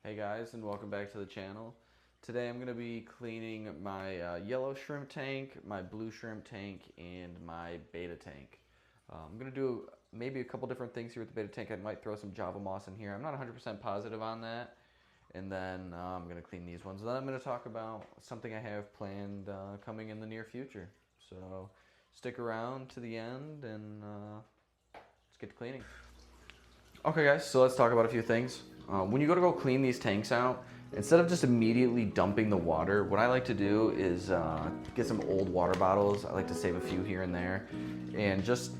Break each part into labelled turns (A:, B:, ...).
A: Hey guys, and welcome back to the channel. Today I'm going to be cleaning my yellow shrimp tank, my blue shrimp tank, and my beta tank. I'm going to do maybe a couple different things here with the beta tank. I might throw some Java moss in here. I'm not 100% positive on that. And then I'm going to clean these ones. And then I'm going to talk about something I have planned coming in the near future. So stick around to the end and let's get to cleaning. Okay guys, so let's talk about a few things. When you go clean these tanks out, instead of just immediately dumping the water, what I like to do is get some old water bottles. I like to save a few here and there and just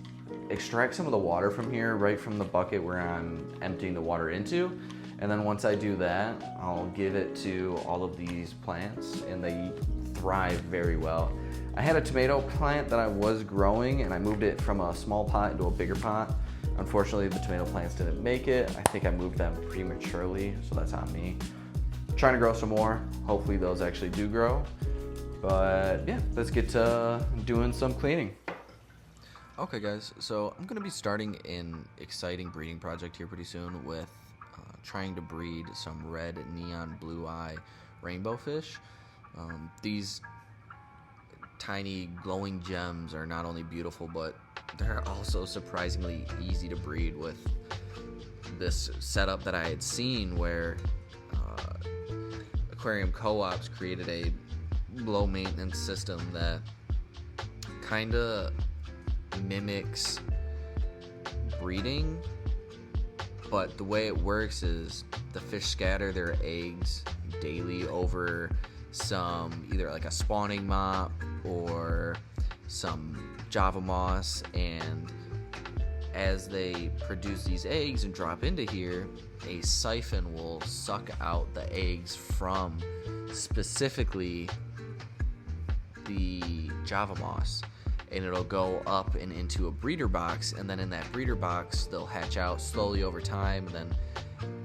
A: extract some of the water from here right from the bucket where I'm emptying the water into. And then once I do that, I'll give it to all of these plants and they thrive very well. I had a tomato plant that I was growing and I moved it from a small pot into a bigger pot. Unfortunately, the tomato plants didn't make it. I think I moved them prematurely, so that's on me. I'm trying to grow some more. Hopefully those actually do grow. But yeah, let's get to doing some cleaning. Okay guys, so I'm gonna be starting an exciting breeding project here pretty soon with trying to breed some red neon blue eye rainbow fish. These tiny glowing gems are not only beautiful, but they're also surprisingly easy to breed with this setup that I had seen where aquarium co-ops created a low maintenance system that kind of mimics breeding, but the way it works is the fish scatter their eggs daily over some either like a spawning mop or some Java moss, and as they produce these eggs and drop into here, a siphon will suck out the eggs from specifically the Java moss, and it'll go up and into a breeder box, and then in that breeder box they'll hatch out slowly over time, and then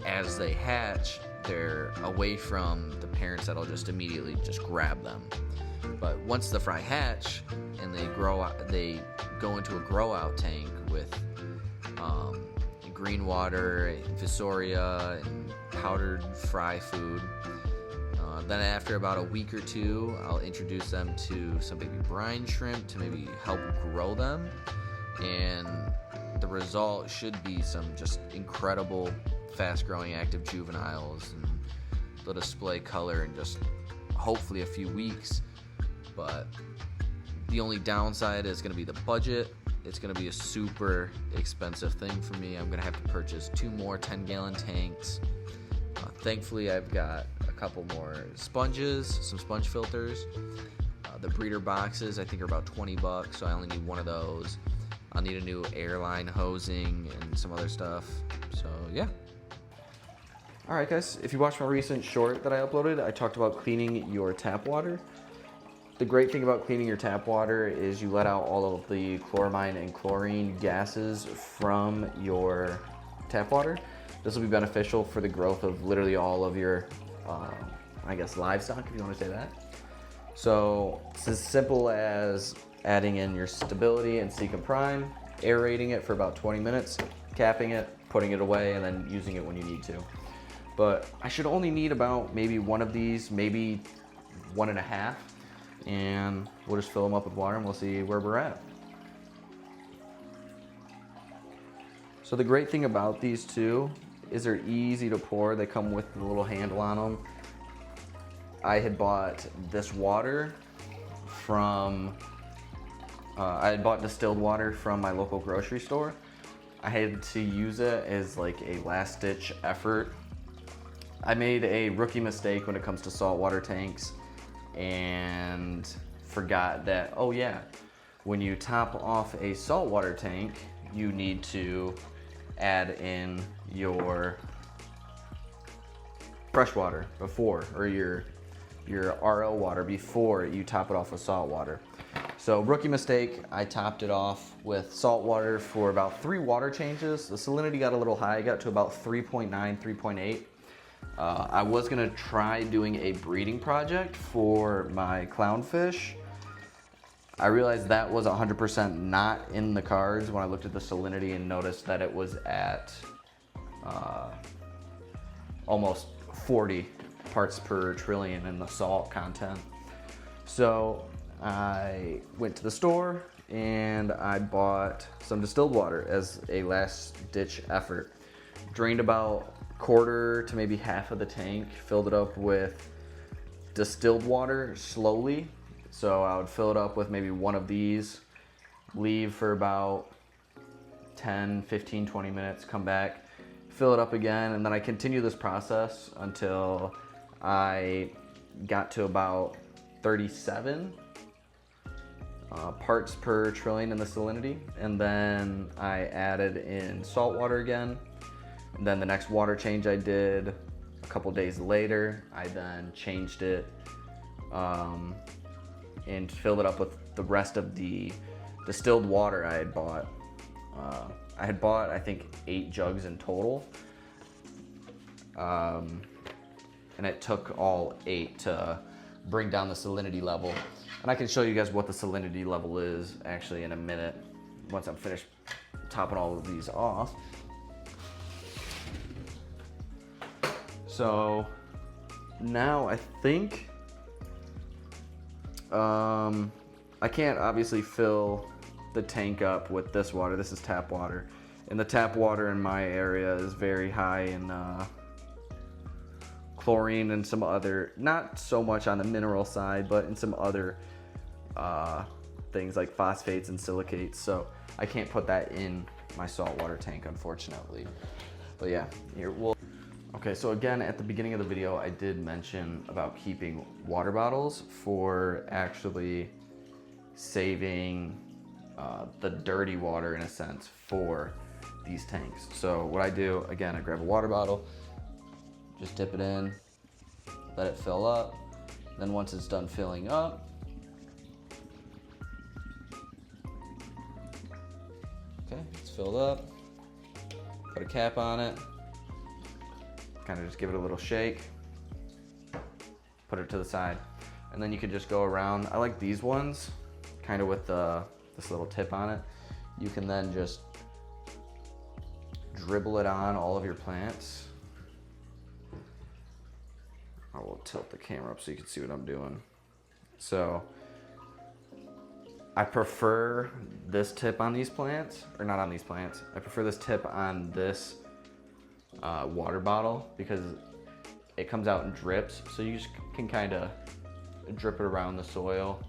A: as they hatch they're away from the parents that'll just immediately just grab them. But once the fry hatch and they grow out, they go into a grow out tank with green water, Visoria, and powdered fry food. Then after about a week or two, I'll introduce them to some baby brine shrimp to maybe help grow them. And the result should be some just incredible, fast-growing active juveniles, and they'll display color in just hopefully a few weeks. But the only downside is going to be the budget. It's going to be a super expensive thing for me. I'm going to have to purchase 2 more 10-gallon tanks. Thankfully, I've got a couple more sponges, some sponge filters. The breeder boxes, I think, are about $20, so I only need one of those. I'll need a new airline hosing and some other stuff. So, yeah. Alright guys, if you watched my recent short that I uploaded, I talked about cleaning your tap water. The great thing about cleaning your tap water is you let out all of the chloramine and chlorine gases from your tap water. This will be beneficial for the growth of literally all of your, I guess, livestock, if you want to say that. So it's as simple as adding in your stability and Seek and Prime, aerating it for about 20 minutes, capping it, putting it away, and then using it when you need to. But I should only need about maybe one of these, maybe 1.5. And we'll just fill them up with water and we'll see where we're at. So the great thing about these two is they're easy to pour. They come with a little handle on them. I had bought this water from, I had bought distilled water from my local grocery store. I had to use it as like a last ditch effort. I made a rookie mistake when it comes to saltwater tanks and forgot that, oh yeah, when you top off a saltwater tank, you need to add in your fresh water before, or your RO water before you top it off with salt water. So rookie mistake, I topped it off with salt water for about 3 water changes. The salinity got a little high, got to about 3.9, 3.8. I was gonna try doing a breeding project for my clownfish. I realized that was 100% not in the cards when I looked at the salinity and noticed that it was at almost 40 parts per trillion in the salt content. So I went to the store and I bought some distilled water as a last ditch effort. Drained about quarter to maybe half of the tank, filled it up with distilled water slowly. So I would fill it up with maybe one of these, leave for about 10, 15, 20 minutes, come back, fill it up again, and then I continue this process until I got to about 37 parts per trillion in the salinity. And then I added in salt water again. And then the next water change I did a couple days later, I then changed it and filled it up with the rest of the distilled water I had bought. I think 8 jugs in total. And it took all 8 to bring down the salinity level. And I can show you guys what the salinity level is actually in a minute once I'm finished topping all of these off. So now I think I can't obviously fill the tank up with this water. This is tap water, and the tap water in my area is very high in chlorine and some other, not so much on the mineral side, but in some other things like phosphates and silicates. So I can't put that in my saltwater tank, unfortunately. But yeah, here we'll. Okay, so again, at the beginning of the video, I did mention about keeping water bottles for actually saving the dirty water, in a sense, for these tanks. So what I do, again, I grab a water bottle, just dip it in, let it fill up. Then once it's done filling up, okay, it's filled up, put a cap on it, kind of just give it a little shake, put it to the side, and then you could just go around. I like these ones, kind of with this little tip on it. You can then just dribble it on all of your plants. I will tilt the camera up so you can see what I'm doing. So I prefer this tip on these plants, or not on these plants. I prefer this tip on this water bottle because it comes out in drips, so you just can kind of drip it around the soil.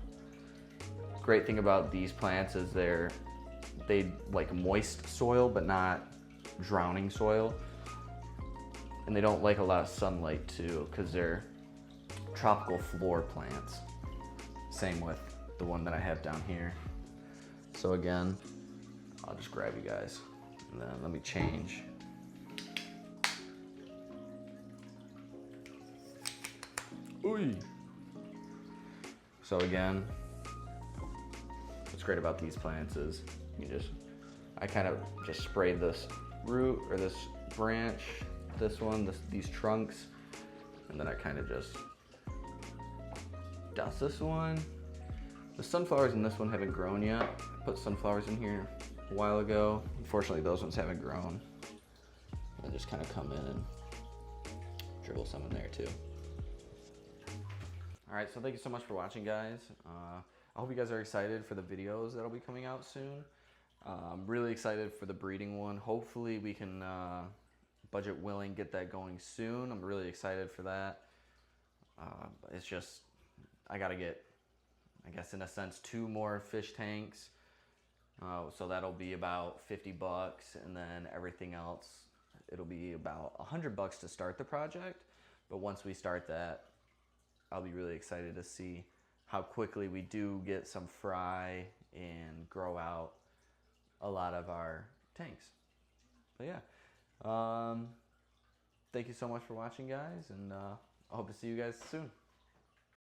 A: Great thing about these plants is they like moist soil but not drowning soil, and they don't like a lot of sunlight too because they're tropical floor plants. Same with the one that I have down here. So again, I'll just grab you guys and then let me change. Ooh. So again, what's great about these plants is I kind of just spray this root or this branch, this one, these trunks, and then I kind of just dust this one. The sunflowers in this one haven't grown yet. I put sunflowers in here a while ago. Unfortunately, those ones haven't grown. And just kind of come in and dribble some in there too. All right, so thank you so much for watching, guys. I hope you guys are excited for the videos that'll be coming out soon. I'm really excited for the breeding one. Hopefully we can, budget willing, get that going soon. I'm really excited for that. It's just, I gotta get, I guess in a sense, 2 more fish tanks. So that'll be about $50, and then everything else, it'll be about $100 to start the project. But once we start that, I'll be really excited to see how quickly we do get some fry and grow out a lot of our tanks. But yeah, thank you so much for watching, guys, and I hope to see you guys soon.